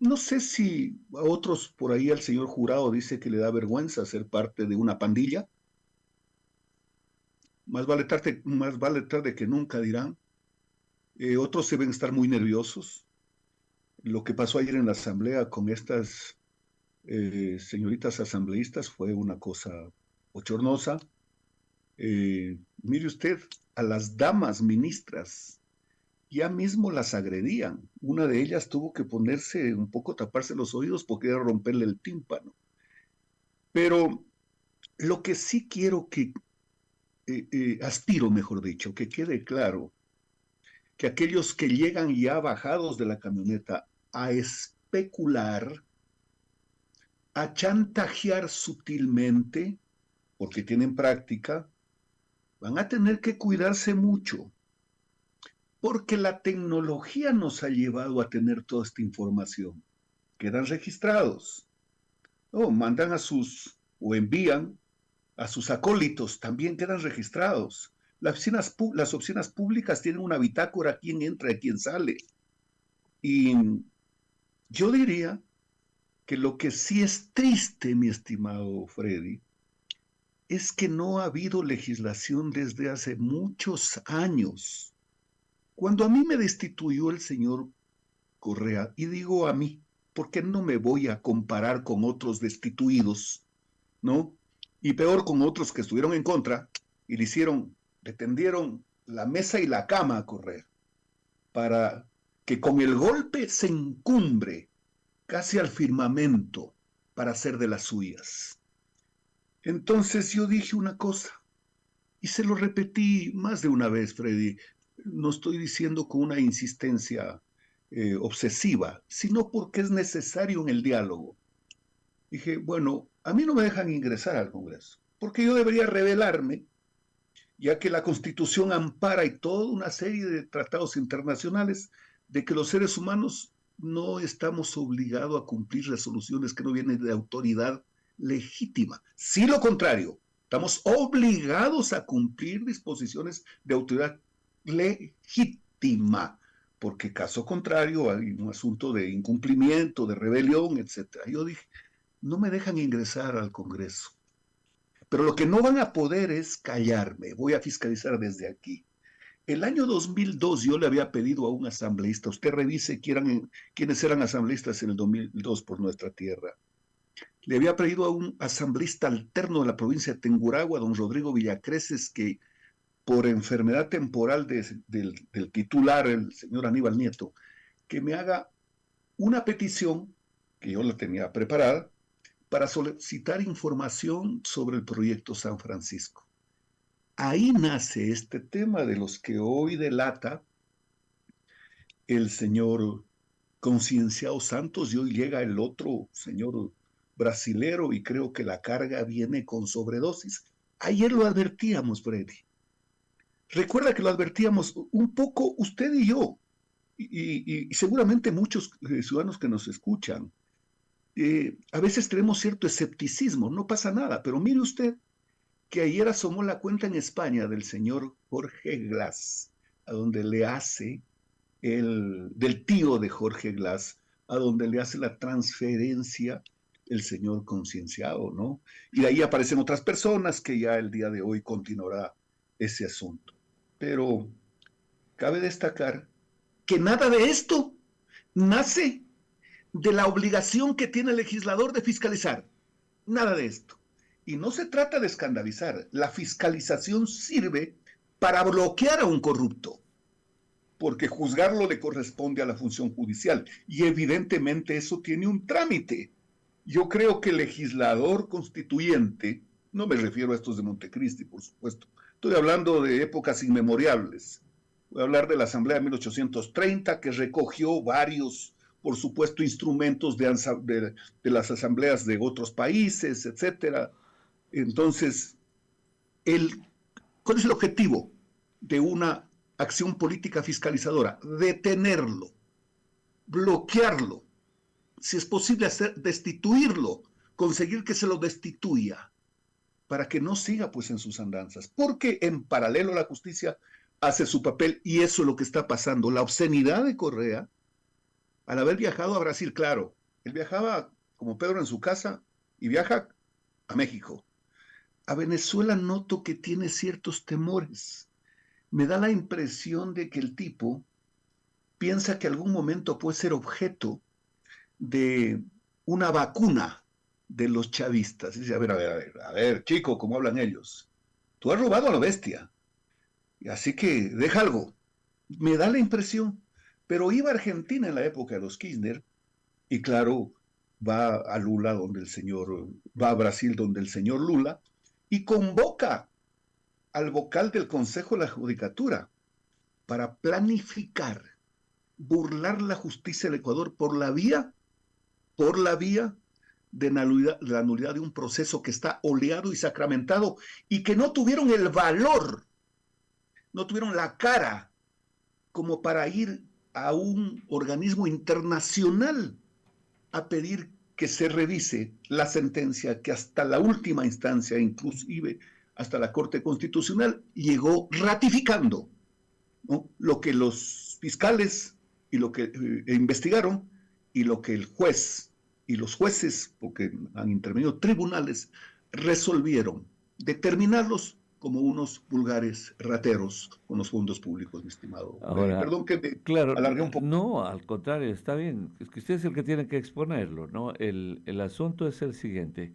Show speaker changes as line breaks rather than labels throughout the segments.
No sé si a otros por ahí el señor jurado dice que le da vergüenza ser parte de una pandilla. Más vale tarde que nunca, dirán. Otros deben estar muy nerviosos. Lo que pasó ayer en la asamblea con estas señoritas asambleístas fue una cosa bochornosa. Mire usted, a las damas ministras ya mismo las agredían. Una de ellas tuvo que ponerse un poco, taparse los oídos porque era romperle el tímpano. Pero lo que sí quiero que, aspiro, mejor dicho, que quede claro, que aquellos que llegan ya bajados de la camioneta a especular, a chantajear sutilmente, porque tienen práctica, van a tener que cuidarse mucho, porque la tecnología nos ha llevado a tener toda esta información. Quedan registrados, o mandan a sus, o envían a sus acólitos, también quedan registrados. Las oficinas públicas tienen una bitácora, quién entra y quién sale. Y yo diría que lo que sí es triste, mi estimado Freddy, es que no ha habido legislación desde hace muchos años. Cuando a mí me destituyó el señor Correa, y digo a mí, porque no me voy a comparar con otros destituidos, ¿no? Y peor con otros que estuvieron en contra y le tendieron la mesa y la cama a Correa para que con el golpe se encumbre casi al firmamento para hacer de las suyas. Entonces yo dije una cosa y se lo repetí más de una vez, Freddy. No estoy diciendo con una insistencia obsesiva, sino porque es necesario en el diálogo. Dije, bueno, a mí no me dejan ingresar al Congreso, porque yo debería rebelarme, ya que la Constitución ampara y toda una serie de tratados internacionales de que los seres humanos no estamos obligados a cumplir resoluciones que no vienen de autoridad legítima. Sí, lo contrario, estamos obligados a cumplir disposiciones de autoridad legítima, porque caso contrario hay un asunto de incumplimiento, de rebelión, etcétera. Yo dije, no me dejan ingresar al Congreso. Pero lo que no van a poder es callarme. Voy a fiscalizar desde aquí. El año 2002 yo le había pedido a un asambleísta, usted revise quiénes eran asambleístas en el 2002 por nuestra tierra. Le había pedido a un asambleísta alterno de la provincia de Tenguragua, don Rodrigo Villacreces, que por enfermedad temporal del titular, el señor Aníbal Nieto, que me haga una petición, que yo la tenía preparada, para solicitar información sobre el proyecto San Francisco. Ahí nace este tema de los que hoy delata el señor Concienciado Santos y hoy llega el otro señor brasilero y creo que la carga viene con sobredosis. Ayer lo advertíamos, Freddy. Recuerda que lo advertíamos un poco usted y yo, y seguramente muchos ciudadanos que nos escuchan. A veces tenemos cierto escepticismo, no pasa nada, pero mire usted que ayer asomó la cuenta en España del señor Jorge Glass, a donde le hace del tío de Jorge Glass, a donde le hace la transferencia el señor Concienciado, ¿no? Y de ahí aparecen otras personas que ya el día de hoy continuará ese asunto. Pero cabe destacar que nada de esto nace de la obligación que tiene el legislador de fiscalizar. Nada de esto. Y no se trata de escandalizar. La fiscalización sirve para bloquear a un corrupto, porque juzgarlo le corresponde a la función judicial. Y evidentemente eso tiene un trámite. Yo creo que el legislador constituyente, no me refiero a estos de Montecristi, por supuesto, estoy hablando de épocas inmemorables. Voy a hablar de la Asamblea de 1830, que recogió varios, por supuesto, instrumentos de las asambleas de otros países, etcétera. Entonces, el, ¿cuál es el objetivo de una acción política fiscalizadora? Detenerlo, bloquearlo, si es posible destituirlo, conseguir que se lo destituya para que no siga pues en sus andanzas, porque en paralelo la justicia hace su papel y eso es lo que está pasando. La obscenidad de Correa al haber viajado a Brasil, claro, él viajaba como Pedro en su casa y viaja a México. A Venezuela noto que tiene ciertos temores. Me da la impresión de que el tipo piensa que algún momento puede ser objeto de una vacuna de los chavistas. Y dice, a ver, chico, ¿cómo hablan ellos? Tú has robado a la bestia, así que deja algo. Me da la impresión. Pero iba a Argentina en la época de los Kirchner y claro, va a Lula donde el señor, va a Brasil donde el señor Lula y convoca al vocal del Consejo de la Judicatura para planificar, burlar la justicia del Ecuador por la vía de la nulidad de un proceso que está oleado y sacramentado y que no tuvieron el valor, no tuvieron la cara como para ir a un organismo internacional a pedir que se revise la sentencia que hasta la última instancia, inclusive hasta la Corte Constitucional, llegó ratificando, ¿no?, lo que los fiscales y lo que investigaron y lo que el juez y los jueces, porque han intervenido tribunales, resolvieron determinarlos como unos vulgares rateros con los fondos públicos, mi estimado.
Ahora,
Perdón que me
claro,
alargué un poco.
no, al contrario, está bien. Es que usted es el que tiene que exponerlo, ¿no? El asunto es el siguiente.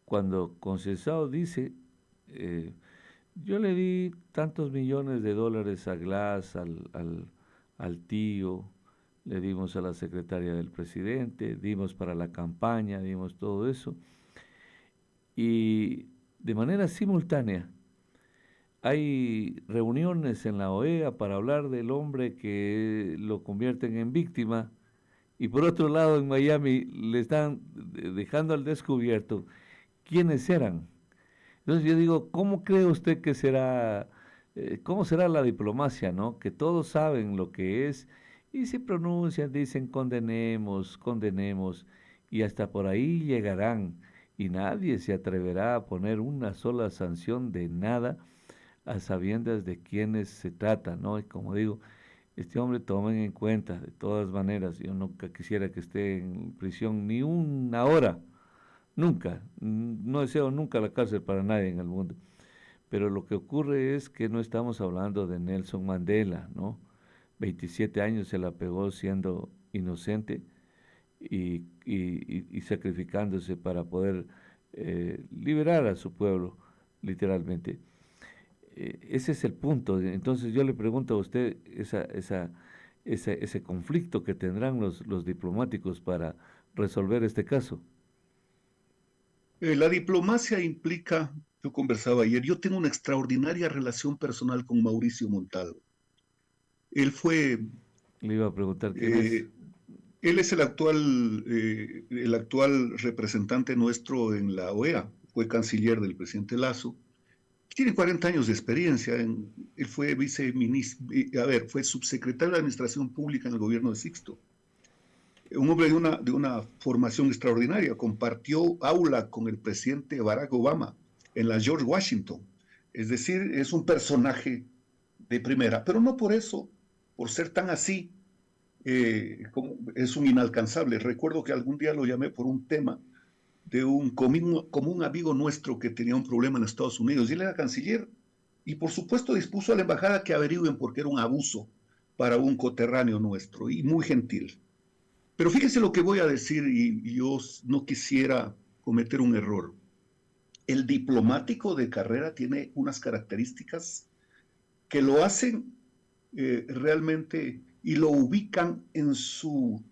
Cuando Conceição dice, eh, yo le di tantos millones de dólares a Glass, al tío, le dimos a la secretaria del presidente, dimos para la campaña, dimos todo eso, y de manera simultánea hay reuniones en la OEA para hablar del hombre que lo convierten en víctima y por otro lado en Miami le están dejando al descubierto quiénes eran. Entonces yo digo, ¿cómo cree usted que será, cómo será la diplomacia, ¿no? Que todos saben lo que es y se pronuncian, dicen condenemos, condenemos y hasta por ahí llegarán y nadie se atreverá a poner una sola sanción de nada a sabiendas de quiénes se trata, ¿no? Y como digo, este hombre tomen en cuenta, de todas maneras, yo nunca quisiera que esté en prisión ni una hora, nunca, no deseo nunca la cárcel para nadie en el mundo, pero lo que ocurre es que no estamos hablando de Nelson Mandela, ¿no? 27 años se la pegó siendo inocente y sacrificándose para poder liberar a su pueblo, literalmente. Ese es el punto. Entonces yo le pregunto a usted ese conflicto que tendrán los diplomáticos para resolver este caso.
La diplomacia implica, yo conversaba ayer, yo tengo una extraordinaria relación personal con Mauricio Montalvo. Él fue,
Le iba a preguntar quién es.
eh, él es el actual representante nuestro en la OEA, fue canciller del presidente Lazo, tiene 40 años de experiencia, él fue viceministro, fue subsecretario de Administración Pública en el gobierno de Sixto. Un hombre de una formación extraordinaria, compartió aula con el presidente Barack Obama en la George Washington. Es decir, es un personaje de primera, pero no por eso, por ser tan así, es un inalcanzable. Recuerdo que algún día lo llamé por un tema de un común amigo nuestro que tenía un problema en Estados Unidos, y él era canciller, y por supuesto dispuso a la embajada que averigüen porque era un abuso para un coterráneo nuestro, y muy gentil. Pero fíjese lo que voy a decir y yo no quisiera cometer un error. El diplomático de carrera tiene unas características que lo hacen realmente y lo ubican en su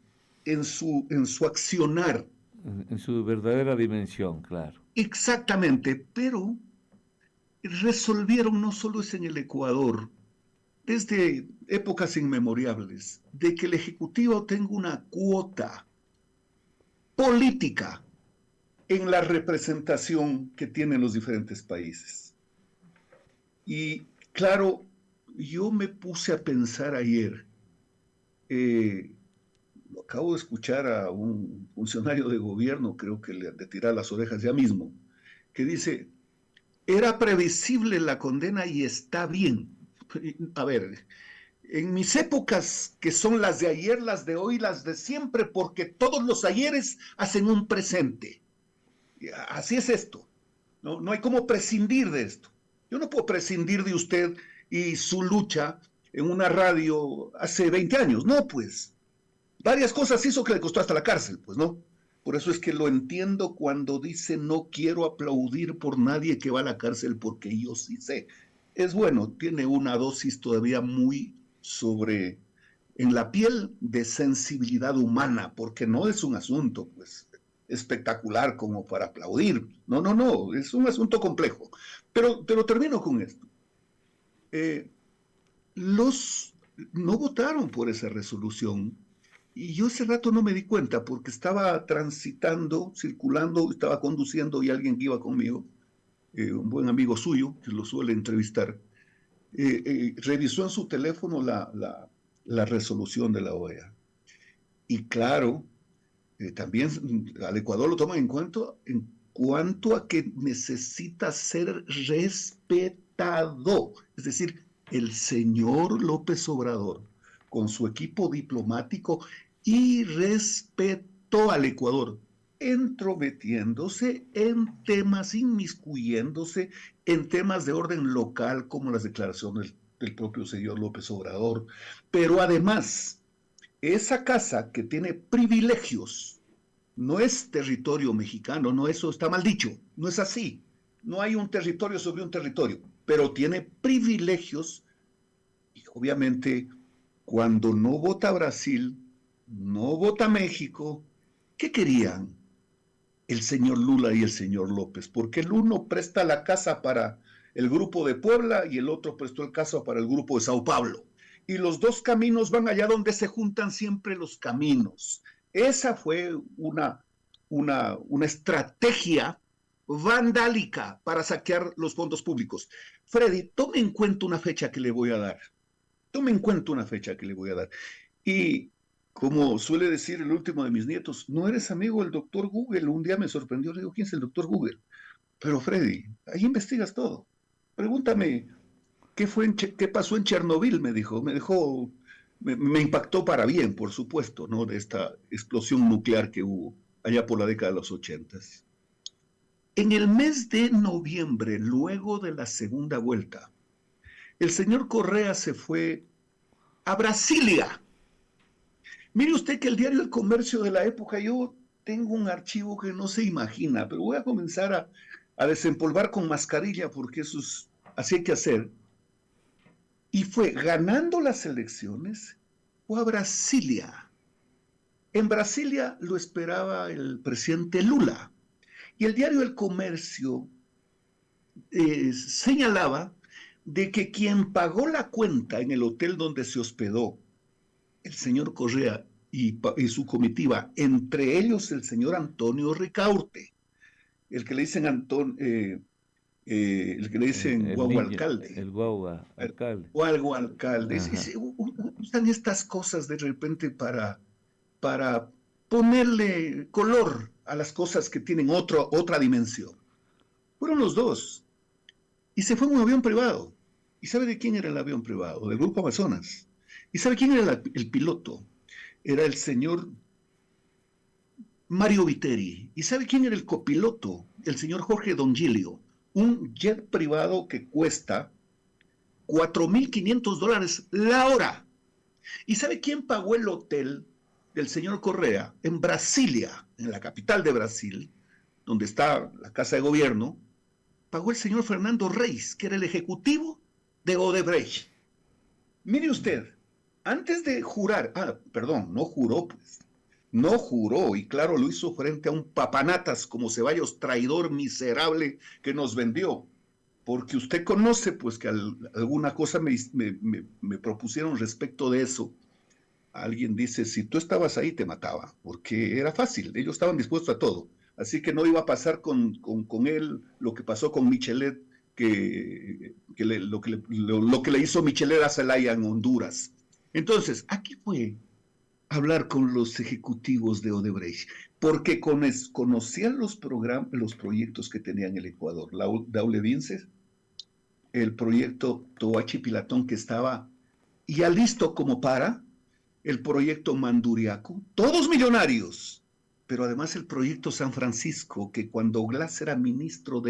accionar.
En su verdadera dimensión, claro.
Exactamente, pero resolvieron no solo es en el Ecuador, desde épocas inmemorables, de que el Ejecutivo tenga una cuota política en la representación que tienen los diferentes países. Y claro, yo me puse a pensar ayer, eh, acabo de escuchar a un funcionario de gobierno, creo que le han de tirar las orejas ya mismo, que dice, era previsible la condena y está bien. A ver, en mis épocas, que son las de ayer, las de hoy, las de siempre, porque todos los ayeres hacen un presente. Así es esto. No, no hay cómo prescindir de esto. Yo no puedo prescindir de usted y su lucha en una radio hace 20 años. No, pues. Varias cosas hizo que le costó hasta la cárcel, pues, ¿no? Por eso es que lo entiendo cuando dice no quiero aplaudir por nadie que va a la cárcel porque yo sí sé. Es bueno, tiene una dosis todavía muy sobre en la piel de sensibilidad humana, porque no es un asunto, pues, espectacular como para aplaudir. No, no, no, es un asunto complejo. Pero termino con esto. Eh, los no votaron por esa resolución y yo ese rato no me di cuenta porque estaba transitando, circulando, estaba conduciendo y alguien que iba conmigo, un buen amigo suyo que lo suele entrevistar, revisó en su teléfono la resolución de la OEA. Y claro, también al Ecuador lo toman en cuanto a que necesita ser respetado. Es decir, el señor López Obrador, con su equipo diplomático, y respetó al Ecuador, entrometiéndose en temas, inmiscuyéndose en temas de orden local, como las declaraciones del propio señor López Obrador. Pero además, esa casa que tiene privilegios no es territorio mexicano, no, eso está mal dicho, no es así. No hay un territorio sobre un territorio, pero tiene privilegios y obviamente cuando no vota Brasil, no vota México, ¿qué querían el señor Lula y el señor López? Porque el uno presta la casa para el grupo de Puebla y el otro prestó el caso para el grupo de Sao Paulo. Y los dos caminos van allá donde se juntan siempre los caminos. Esa fue una estrategia vandálica para saquear los fondos públicos. Freddy, tome en cuenta una fecha que le voy a dar. Tome en cuenta una fecha que le voy a dar. Y como suele decir el último de mis nietos, no eres amigo del doctor Google. Un día me sorprendió, le digo, ¿quién es el doctor Google? Pero Freddy, ahí investigas todo. Pregúntame qué pasó en Chernobyl, me dijo. Me impactó para bien, por supuesto, ¿no? De esta explosión nuclear que hubo allá por la década de los 80. En el mes de noviembre, luego de la segunda vuelta, el señor Correa se fue a Brasilia. Mire usted que el diario El Comercio de la época, yo tengo un archivo que no se imagina, pero voy a comenzar a desempolvar con mascarilla porque eso es, así hay que hacer. Y fue ganando las elecciones, fue a Brasilia. En Brasilia lo esperaba el presidente Lula. Y el diario El Comercio señalaba de que quien pagó la cuenta en el hotel donde se hospedó el señor Correa y su comitiva, entre ellos el señor Antonio Ricaurte, el que le dicen el que le dicen
El
guagua
niño,
alcalde,
el guagua, alcalde.
guagua alcalde.
Ajá.
Usan estas cosas de repente para ponerle color a las cosas que tienen otra dimensión. Fueron los dos. Y se fue en un avión privado. ¿Y sabe de quién era el avión privado? Del Grupo Amazonas. ¿Y sabe quién era el piloto? Era el señor Mario Viteri. ¿Y sabe quién era el copiloto? El señor Jorge Dongilio. Un jet privado que cuesta $4,500 la hora. ¿Y sabe quién pagó el hotel del señor Correa en Brasilia, en la capital de Brasil, donde está la casa de gobierno? Pagó el señor Fernando Reis, que era el ejecutivo de Odebrecht. Mire usted, antes de jurar, perdón, no juró, pues, no juró, y claro, lo hizo frente a un papanatas como Ceballos, traidor miserable que nos vendió, porque usted conoce, pues, que alguna cosa me propusieron respecto de eso. Alguien dice, si tú estabas ahí, te mataba, porque era fácil, ellos estaban dispuestos a todo. Así que no iba a pasar con él lo que pasó con Michelet, lo que le hizo Michelet a Zelaya en Honduras. Entonces, aquí fue hablar con los ejecutivos de Odebrecht, porque conocían los proyectos que tenían el Ecuador. Daule Vinces, el proyecto Toachi Pilatón, que estaba y ya listo como para el proyecto Manduriaco, todos millonarios, pero además el proyecto San Francisco, que cuando Glass era ministro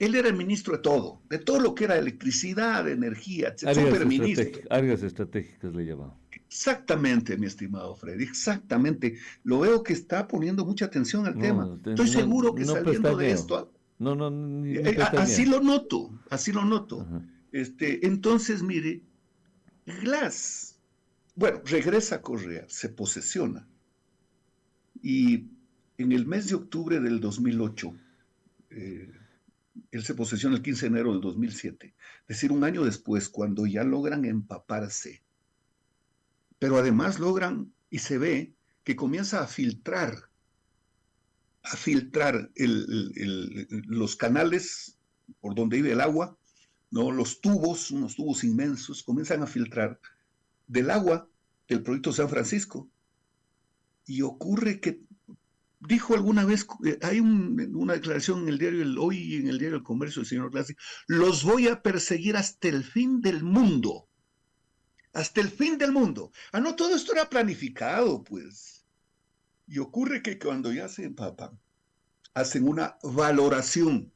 él era el ministro de todo lo que era electricidad, energía, superministro.
Áreas estratégicas le llamaban.
Exactamente, mi estimado Freddy, exactamente. Lo veo que está poniendo mucha atención al tema.
No,
Estoy seguro que
no
saliendo de
pestañeo.
esto,
No, ni
así
pestañeo.
lo noto, así lo noto.
Ajá.
Entonces, mire, Glass, bueno, regresa a Correa, se posesiona y en el mes de octubre del 2008, eh, él se posesiona el 15 de enero del 2007, es decir, un año después, cuando ya logran empaparse, pero además logran y se ve que comienza a filtrar los canales por donde iba el agua, ¿no? Los tubos, unos tubos inmensos, comienzan a filtrar del agua el proyecto San Francisco. Y ocurre que dijo alguna vez, hay una declaración en el diario El Hoy y en el diario El Comercio del señor Glass, los voy a perseguir hasta el fin del mundo. Hasta el fin del mundo. Ah, no, todo esto era planificado, pues. Y ocurre que cuando ya se empapan, hacen una valoración,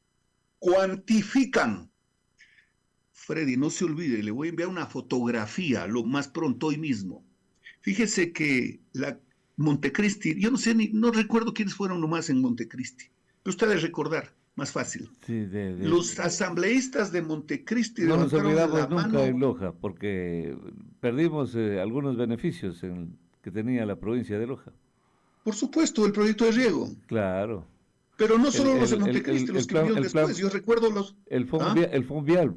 cuantifican. Freddy, no se olvide, le voy a enviar una fotografía lo más pronto hoy mismo. Fíjese que la Montecristi, yo no sé, no recuerdo quiénes fueron nomás en Montecristi, pero usted debe recordar, más fácil.
Sí,
Los asambleístas de Montecristi
no nos
levantaron la
olvidamos nunca en
mano.
Loja, porque perdimos algunos beneficios que tenía la provincia de Loja.
Por supuesto, el proyecto de riego,
Claro.
pero no
El,
solo los de
el, el,
Montecristi,
el,
los
el
que
plan,
vinieron
el plan,
después, yo recuerdo los... ¿Ah?
el Fonvial,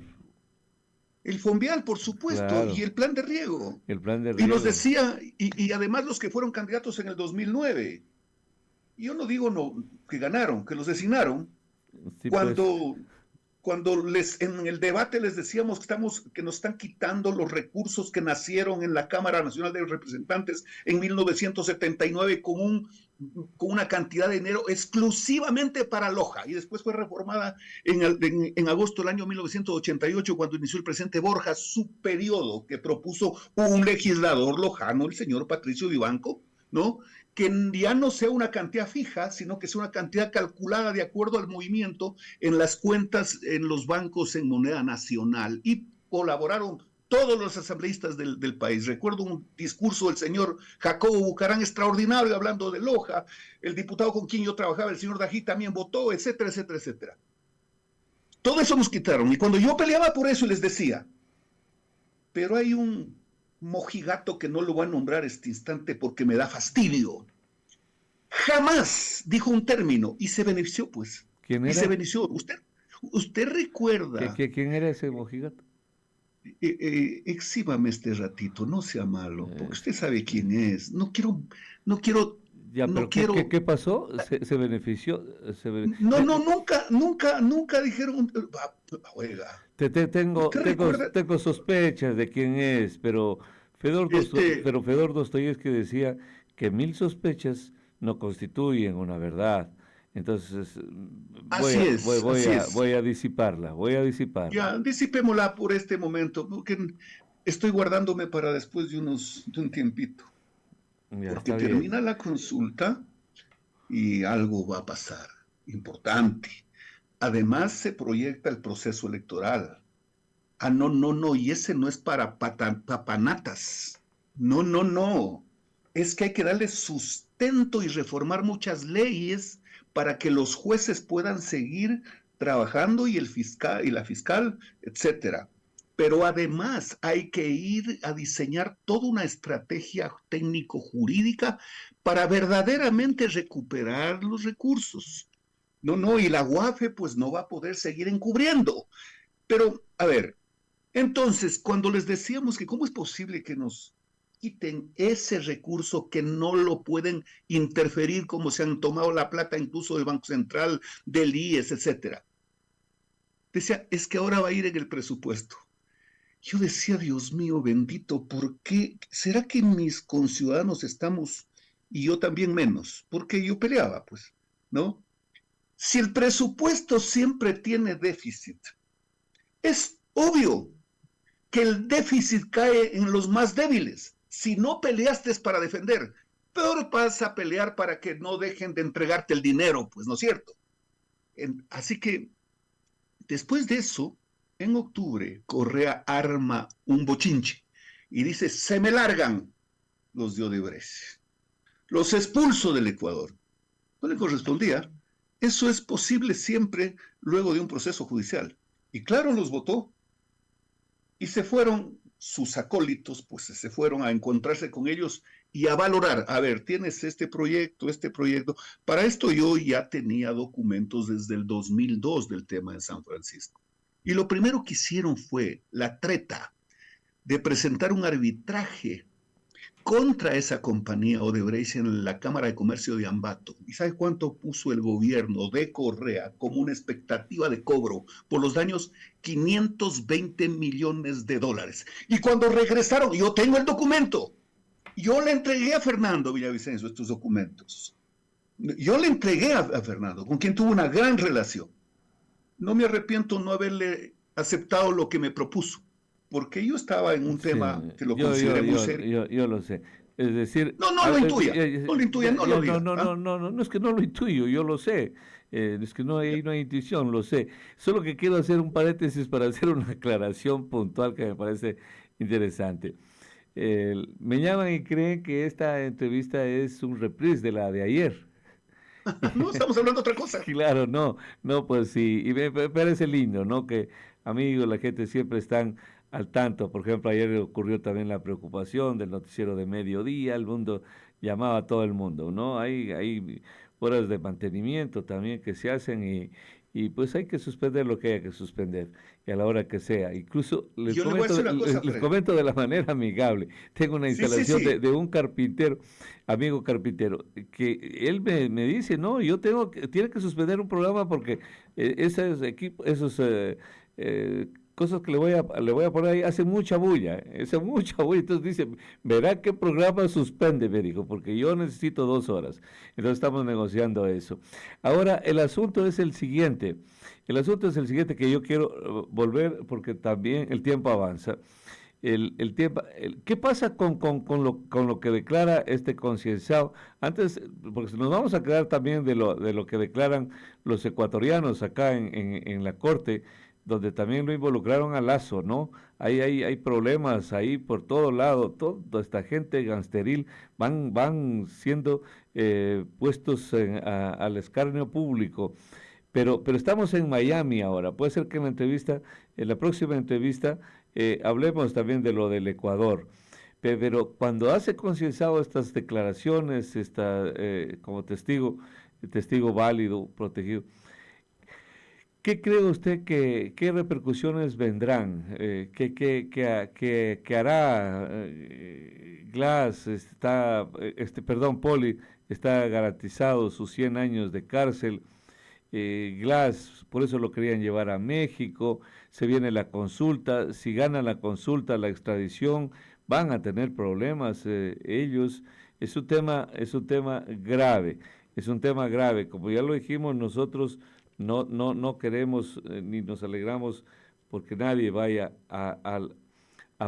El Fonvial, por supuesto, y
claro,
el plan de riego.
el plan de
Y nos
riego.
decía, y además los que fueron candidatos en el 2009. Y yo no digo no, que ganaron, que los designaron,
Sí, pues,
cuando, cuando en el debate les decíamos que nos están quitando los recursos que nacieron en la Cámara Nacional de Representantes en 1979 con una cantidad de dinero exclusivamente para Loja, y después fue reformada en agosto del año 1988, cuando inició el presidente Borja su periodo, que propuso un legislador lojano, el señor Patricio Vivanco, ¿no? Que ya no sea una cantidad fija, sino que sea una cantidad calculada de acuerdo al movimiento en las cuentas en los bancos en moneda nacional. Y colaboraron todos los asambleístas del país. Recuerdo un discurso del señor Jacobo Bucarán extraordinario hablando de Loja, el diputado con quien yo trabajaba, el señor Dají, también votó, etcétera, etcétera, etcétera. Todo eso nos quitaron. Y cuando yo peleaba por eso y les decía, pero hay un mojigato que no lo voy a nombrar este instante porque me da fastidio. Jamás dijo un término y se benefició, pues.
¿Quién
Y se
era?
benefició. Usted recuerda,
¿Quién era ese mojigato?
exhíbame este ratito, no sea malo, porque usted sabe
Sí.
quién es. No quiero,
Ya,
no
pero
quiero.
qué pasó? Se benefició?
No, no, nunca dijeron. Oiga, ¿usted recuerda?
Tengo sospechas de quién es, pero
Este,
Fedor Dostoyevsky decía que 1000 sospechas no constituyen una verdad. Entonces,
así es.
voy a disiparla, voy a disiparla.
Ya, disipémosla por este momento, porque estoy guardándome para después de un tiempito,
Ya,
porque
está bien.
termina la consulta y algo va a pasar importante. Además, se proyecta el proceso electoral. Ah, no, no, no, y ese no es para papanatas. No, no, no. Es que hay que darle sustento y reformar muchas leyes para que los jueces puedan seguir trabajando y el fiscal y la fiscal, etcétera. Pero además hay que ir a diseñar toda una estrategia técnico-jurídica para verdaderamente recuperar los recursos. No, no, y la UAFE pues no va a poder seguir encubriendo. Pero, a ver, entonces, cuando les decíamos que cómo es posible que nos quiten ese recurso que no lo pueden interferir, como se han tomado la plata incluso del Banco Central, del IES, etcétera. Decía, es que ahora va a ir en el presupuesto. Yo decía, Dios mío, bendito, ¿por qué? ¿Será que mis conciudadanos estamos, y yo también menos? Porque yo peleaba, pues, ¿no? Si el presupuesto siempre tiene déficit, es obvio que el déficit cae en los más débiles. Si no peleaste para defender, peor vas a pelear para que no dejen de entregarte el dinero, pues, ¿no es cierto? Así que después de eso, en octubre, Correa arma un bochinche y dice, se me largan los de Odebrecht, los expulso del Ecuador. No le correspondía. Eso es posible siempre luego de un proceso judicial. Y claro, los votó. Y se fueron sus acólitos, pues se fueron a encontrarse con ellos y a valorar, a ver, tienes este proyecto. Para esto yo ya tenía documentos desde el 2002 del tema de San Francisco. Y lo primero que hicieron fue la treta de presentar un arbitraje contra esa compañía Odebrecht en la Cámara de Comercio de Ambato. ¿Y sabe cuánto puso el gobierno de Correa como una expectativa de cobro por los daños? 520 millones de dólares. Y cuando regresaron, yo tengo el documento, yo le entregué a Fernando Villavicencio estos documentos. Yo le entregué a Fernando, con quien tuvo una gran relación. No me arrepiento no haberle aceptado lo que me propuso, porque yo estaba en un tema que lo consideré muy serio.
Yo lo sé. Es decir,
no lo intuya, no lo intuya, no lo diga.
No es que no lo intuyo, yo lo sé. Es que no hay intuición, lo sé. Solo que quiero hacer un paréntesis para hacer una aclaración puntual que me parece interesante. Me llaman y creen que esta entrevista es un reprise de la de ayer.
No, estamos hablando de otra cosa.
Claro, no, pues sí, y me parece lindo, ¿no? Que amigos, la gente siempre están al tanto. Por ejemplo, ayer ocurrió también la preocupación del noticiero de mediodía, el mundo llamaba a todo el mundo, ¿no? Hay horas de mantenimiento también que se hacen y pues hay que suspender lo que haya que suspender, y a la hora que sea. Incluso les comento de la manera amigable. Tengo una instalación
sí.
De un carpintero, amigo carpintero, que él me dice, no, tiene que suspender un programa porque esos cosas que le voy a poner ahí hacen mucha bulla. Entonces dice, verá qué programa suspende, me dijo, porque yo necesito 2 horas. Entonces estamos negociando eso. Ahora, el asunto es el siguiente que yo quiero volver porque también el tiempo avanza. ¿Qué pasa con lo que declara este concienciado? Antes, porque nos vamos a quedar también de lo que declaran los ecuatorianos acá en la Corte, donde también lo involucraron a Lazo, ¿no? Hay problemas ahí por todo lado, toda esta gente gangsteril van siendo puestos al escarnio público. Pero estamos en Miami ahora. Puede ser que en la próxima entrevista, hablemos también de lo del Ecuador. Pero cuando hace concienciado estas declaraciones, como testigo válido, protegido, ¿qué cree usted qué repercusiones vendrán? ¿Qué hará Glass? Poli está garantizado sus 100 años de cárcel. Glass, por eso lo querían llevar a México. Se viene la consulta. Si gana la consulta, la extradición, van a tener problemas ellos. Es un tema grave. Es un tema grave. Como ya lo dijimos, nosotros no queremos ni nos alegramos porque nadie vaya a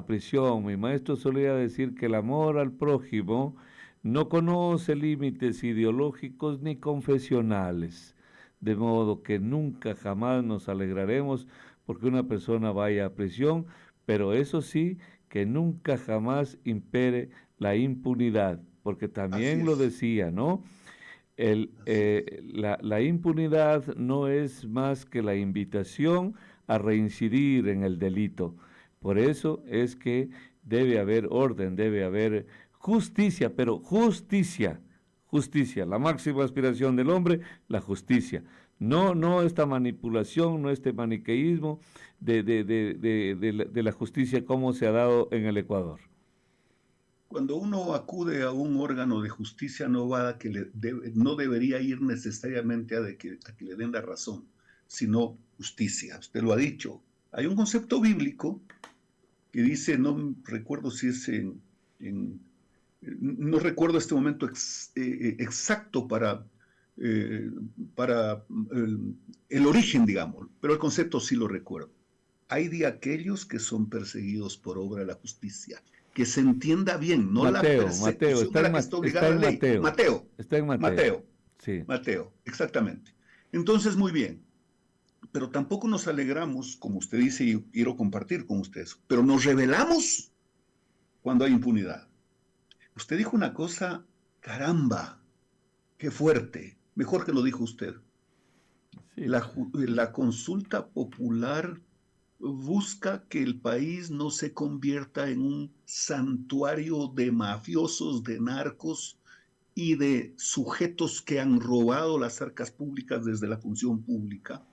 prisión. Mi maestro solía decir que el amor al prójimo no conoce límites ideológicos ni confesionales, de modo que nunca jamás nos alegraremos porque una persona vaya a prisión, pero eso sí, que nunca jamás impere la impunidad, porque también lo decía, ¿no? La impunidad no es más que la invitación a reincidir en el delito. Por eso es que debe haber orden, debe haber justicia, pero justicia, la máxima aspiración del hombre, la justicia. No esta manipulación, no este maniqueísmo de la justicia como se ha dado en el Ecuador.
Cuando uno acude a un órgano de justicia no no debería ir necesariamente a que le den la razón, sino justicia. Usted lo ha dicho. Hay un concepto bíblico que dice, no recuerdo si es no recuerdo este momento exacto para el origen, digamos, pero el concepto sí lo recuerdo. hay de aquellos que son perseguidos por obra de la justicia. Que se entienda bien, no la
Mateo,
persecución a la que está
está
obligada
en
la ley.
Mateo,
Mateo,
está en Mateo,
Mateo,
sí.
Mateo, exactamente. Entonces, muy bien. Pero tampoco nos alegramos, como usted dice, y quiero compartir con ustedes, pero nos rebelamos cuando hay impunidad. Usted dijo una cosa, caramba, qué fuerte, mejor que lo dijo usted.
Sí,
La consulta popular busca que el país no se convierta en un santuario de mafiosos, de narcos y de sujetos que han robado las arcas públicas desde la función pública.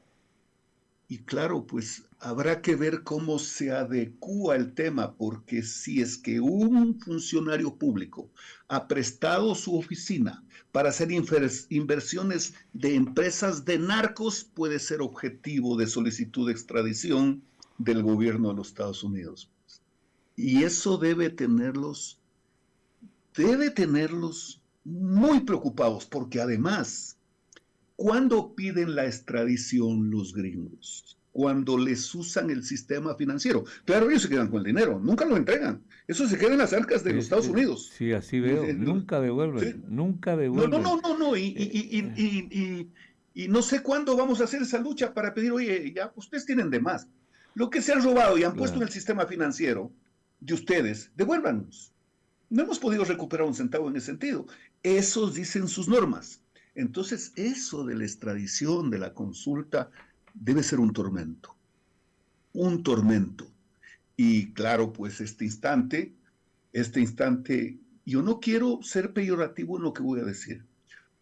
Y claro, pues habrá que ver cómo se adecúa el tema, porque si es que un funcionario público ha prestado su oficina para hacer inversiones de empresas de narcos, puede ser objetivo de solicitud de extradición del gobierno de los Estados Unidos. Y eso debe tenerlos muy preocupados, porque además ¿cuándo piden la extradición los gringos? Cuando les usan el sistema financiero. Claro, ellos se quedan con el dinero, nunca lo entregan. Eso se queda en las arcas de los Estados Unidos.
sí, así veo. Nunca
¿Sí?
devuelven, nunca
No, no,
devuelven.
no, no, no.
Eh,
Y no sé cuándo vamos a hacer esa lucha para pedir, oye, ya ustedes tienen de más. Lo que se han robado y han puesto en
claro.
el sistema financiero de ustedes, devuélvanos. No hemos podido recuperar un centavo en ese sentido. Esos dicen sus normas. Entonces, eso de la extradición, de la consulta, debe ser un tormento. Un tormento. Y claro, pues este instante, yo no quiero ser peyorativo en lo que voy a decir.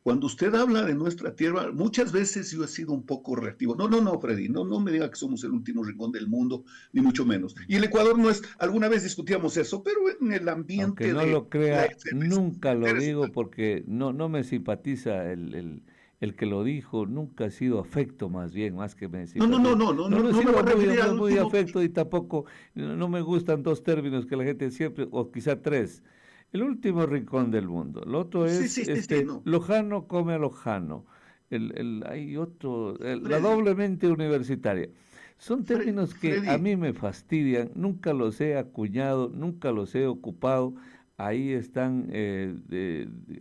Cuando usted habla de nuestra tierra, muchas veces yo he sido un poco reactivo. No, no, no, Freddy, no, no me diga que somos el último rincón del mundo, ni mucho menos. Y el Ecuador no es, alguna vez discutíamos eso, pero en el
Aunque
ambiente
no
de
lo
la
crea, nunca lo
efervescencia.
digo porque no me simpatiza el que lo dijo, nunca ha sido afecto más bien, más que me
No, no, no,
simpatiza.
no, no,
No
no,
lo he
no me voy
sido
a referir al
muy
último.
afecto y tampoco, no me gustan dos términos que la gente siempre, o quizá tres. El último rincón del mundo. Lo otro
Sí,
es,
sí, sí, sí, no.
lojano come a lojano. Hay otro, la
Freddy,
doblemente universitaria. Son términos que a
Freddy,
mí me fastidian, nunca los he acuñado, nunca los he ocupado. Ahí están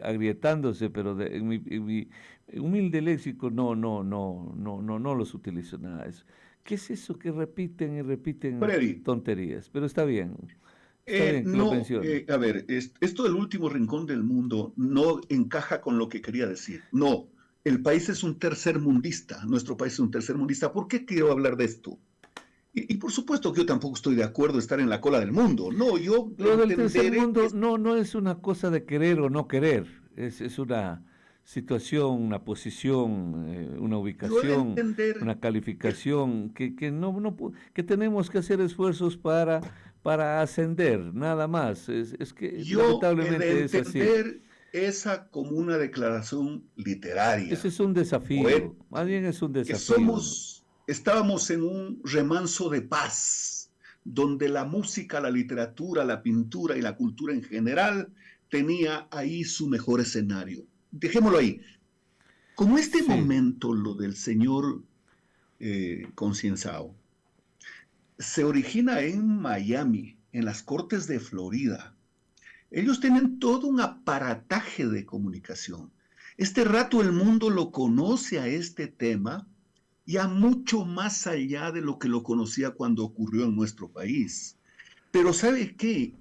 agrietándose, pero en mi humilde léxico no los utilizo nada de eso. ¿Qué es eso que repiten y repiten
Freddy,
tonterías? Pero está bien que lo
no,
mencione.
a ver, esto del último rincón del mundo no encaja con lo que quería decir. No, el país es un tercermundista, nuestro país es un tercermundista. ¿Por qué quiero hablar de esto? Y por supuesto que yo tampoco estoy de acuerdo en estar en la cola del mundo. No, yo
Lo del tercer
entenderé
mundo no es una cosa de querer o no querer, es una situación, una posición, una
yo he de
ubicación,
entender
una
que
calificación que que tenemos que hacer esfuerzos para ascender, nada más. Es que
yo he de
lamentablemente es así.
entender esa como una declaración
Ese
literaria,
es un desafío, más
poética,
bien es un
que
desafío.
estábamos en un remanso de paz, donde la música, la literatura, la pintura y la cultura en general tenía ahí su mejor escenario. Dejémoslo ahí. Como este
Sí,
momento, lo del señor Concienzao, se origina en Miami, en las Cortes de Florida. Ellos tienen todo un aparataje de comunicación. Este rato el mundo lo conoce a este tema ya mucho más allá de lo que lo conocía cuando ocurrió en nuestro país. Pero ¿sabe qué?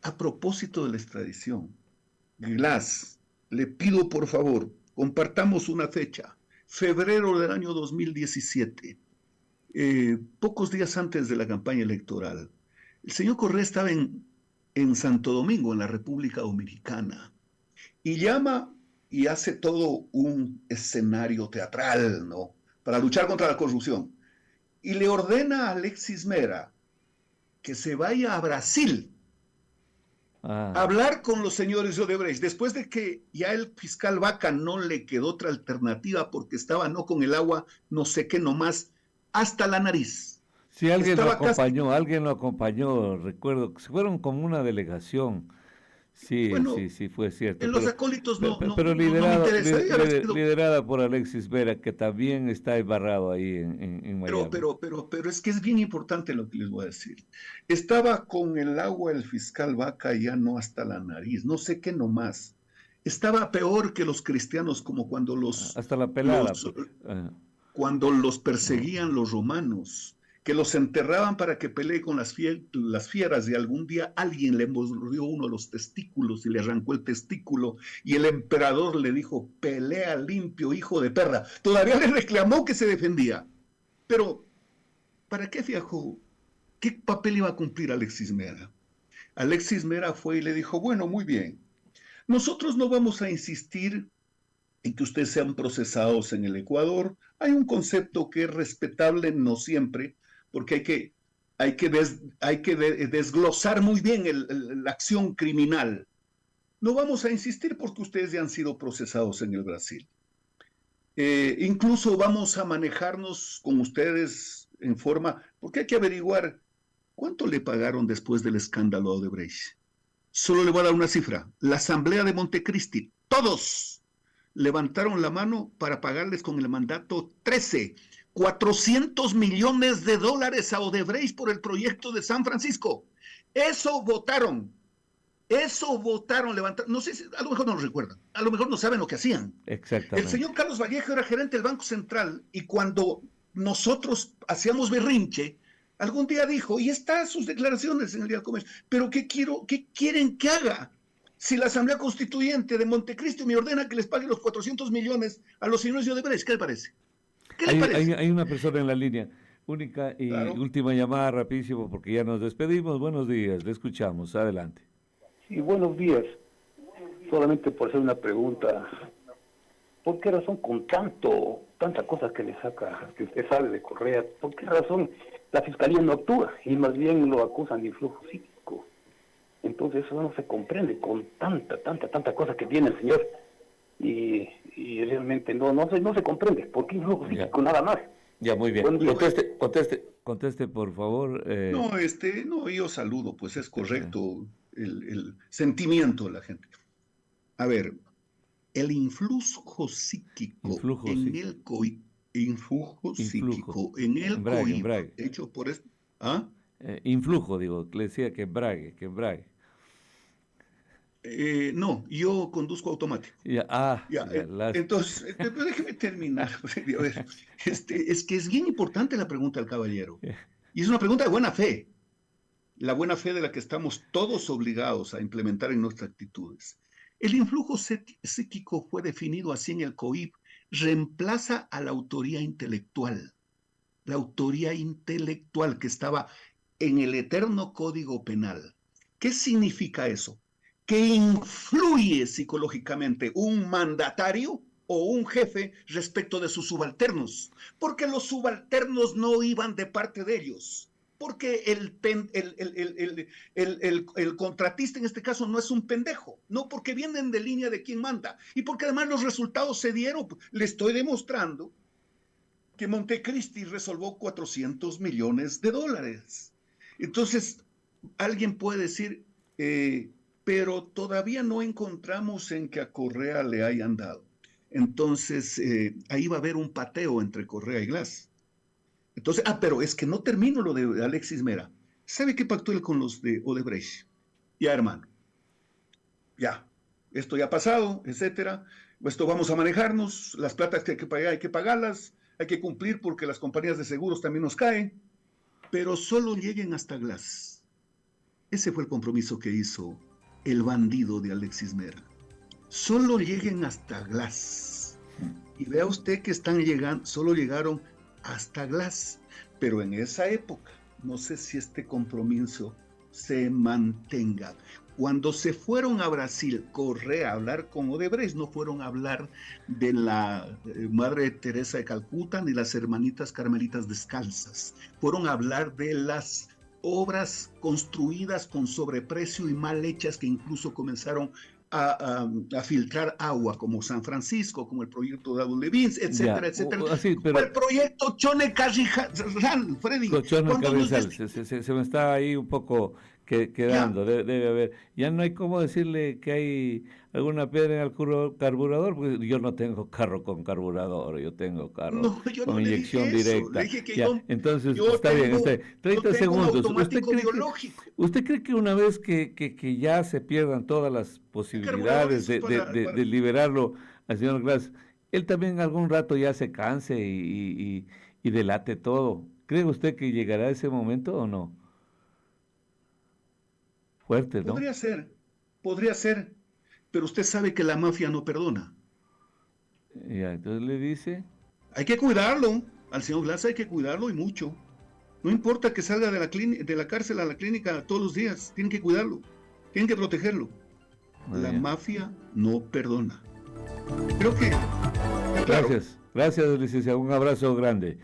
A propósito de la extradición, Glass, le pido por favor, compartamos una fecha, febrero del año 2017, pocos días antes de la campaña electoral. El señor Correa estaba en Santo Domingo, en la República Dominicana, y llama y hace todo un escenario teatral, ¿no? Para luchar contra la corrupción. Y le ordena a Alexis Mera que se vaya a Brasil a
ah,
hablar con los señores de Odebrecht, después de que ya el fiscal Vaca no le quedó otra alternativa porque estaba no con el agua, no sé qué nomás, hasta la nariz.
sí,
Estaba casi,
alguien lo acompañó, recuerdo, que se fueron como una delegación. Sí,
Bueno,
sí, sí, fue cierto.
en los acólitos
Pero
no me
liderada,
interesaría haber sido,
liderada por Alexis Vera, que también está embarrado ahí en Miami.
pero es que es bien importante lo que les voy a decir. Estaba con el agua el fiscal Vaca ya no hasta la nariz, no sé qué nomás. Estaba peor que los cristianos, como
Hasta la pelada,
los,
pues.
cuando los
No,
perseguían los romanos, que los enterraban para que pelee con las fieras y algún día alguien le mordió uno de los testículos y le arrancó el testículo y el emperador le dijo, pelea limpio, hijo de perra. Todavía le reclamó que se defendía. Pero, ¿para qué viajó? ¿Qué papel iba a cumplir Alexis Mera? Alexis Mera fue y le dijo, bueno, muy bien, nosotros no vamos a insistir en que ustedes sean procesados en el Ecuador. Hay un concepto que es respetable, no siempre, porque hay que desglosar muy bien la acción criminal. No vamos a insistir porque ustedes ya han sido procesados en el Brasil. Incluso vamos a manejarnos con ustedes en forma, porque hay que averiguar cuánto le pagaron después del escándalo de Odebrecht. Solo le voy a dar una cifra. La Asamblea de Montecristi, todos levantaron la mano para pagarles con el mandato 13, 400 millones de dólares a Odebrecht por el proyecto de San Francisco. Eso votaron, levantaron, no sé si, a lo mejor no lo recuerdan, a lo mejor no saben lo que hacían. El
exactamente.
señor Carlos Vallejo era gerente del Banco Central y cuando nosotros hacíamos berrinche, algún día dijo, y está sus declaraciones en el Día del Comercio, pero ¿qué quieren que haga? Si la Asamblea Constituyente de Montecristi me ordena que les pague los 400 millones a los señores de Odebrecht, ¿qué le parece? ¿Qué le parece?
Hay una persona en la línea. Única y
Claro.
última llamada rapidísimo porque ya nos despedimos. Buenos días, le escuchamos. Adelante.
Sí, buenos días. Solamente por hacer una pregunta. ¿Por qué razón con tantas cosas que le saca, que usted sabe de Correa, por qué razón la Fiscalía no actúa y más bien lo acusan de influjo psíquico? Entonces eso no se comprende con tanta cosa que tiene el señor y realmente no se comprende. ¿Por qué influjo
Ya,
psíquico nada más?
ya, muy bien.
Buen día.
Conteste, por favor.
No, yo saludo, pues es correcto el sentimiento de la gente. A ver, el influjo psíquico
Influjo,
en
sí.
el COIP, influjo
Influjo.
psíquico en el
Embrague,
COIP,
embrague.
hecho por esto. ¿Ah?
Influjo, digo, le decía que embrague, que embrague.
No, yo conduzco automático.
Ya,
Ya,
ya,
entonces, pero déjeme terminar. A ver, es que es bien importante la pregunta del caballero. Y es una pregunta de buena fe. La buena fe de la que estamos todos obligados a implementar en nuestras actitudes. El influjo psíquico fue definido así en el COIP, reemplaza a la autoría intelectual que estaba en el eterno Código Penal. ¿Qué significa eso? Que influye psicológicamente un mandatario o un jefe respecto de sus subalternos, porque los subalternos no iban de parte de ellos, porque el contratista en este caso no es un pendejo, no, porque vienen de línea de quien manda, y porque además los resultados se dieron. Le estoy demostrando que Montecristi resolvió 400 millones de dólares. Entonces, alguien puede decir, pero todavía no encontramos en que a Correa le hayan dado. Entonces, ahí va a haber un pateo entre Correa y Glass. Entonces, pero es que no termino lo de Alexis Mera. ¿Sabe qué pactó él con los de Odebrecht? Ya, hermano, ya, esto ya ha pasado, etcétera. Esto vamos a manejarnos, las platas que hay que pagar, hay que pagarlas, hay que cumplir porque las compañías de seguros también nos caen, pero solo lleguen hasta Glass. Ese fue el compromiso que hizo el bandido de Alexis Mera. Solo lleguen hasta Glass. Y vea usted que solo llegaron hasta Glass. Pero en esa época, no sé si este compromiso se mantenga. Cuando se fueron a Brasil, Correa, a hablar con Odebrecht, no fueron a hablar de la Madre Teresa de Calcuta ni las hermanitas carmelitas descalzas. Fueron a hablar de las obras construidas con sobreprecio y mal hechas que incluso comenzaron a filtrar agua, como San Francisco, como el proyecto de Levins, etcétera, etcétera.
Así,
Como el proyecto Chone Carrizal, Freddy.
Cochón el
Cuando nos
Cabezal, se me está ahí un poco quedando, debe haber. Ya no hay cómo decirle que hay alguna piedra en el carburador, porque yo no tengo carro con carburador, yo tengo carro
No, yo
con
no le
inyección
dije eso.
directa.
Le dije que
Ya, entonces,
yo
está bien,
tengo,
30
yo tengo un
segundos.
automático biológico.
¿Usted cree que una vez que ya se pierdan todas las
El carburador
posibilidades
eso es
de liberarlo al señor Glass, él también algún rato ya se canse y delate todo? ¿Cree usted que llegará ese momento o no? Fuerte, ¿no?
podría ser, pero usted sabe que la mafia no perdona.
Ya, entonces le dice,
Hay que cuidarlo, al señor Glass hay que cuidarlo y mucho. No importa que salga de la cárcel a la clínica todos los días, tienen que cuidarlo, tienen que protegerlo. La
ya.
mafia no perdona. Creo que, claro.
Gracias, licenciado, un abrazo grande.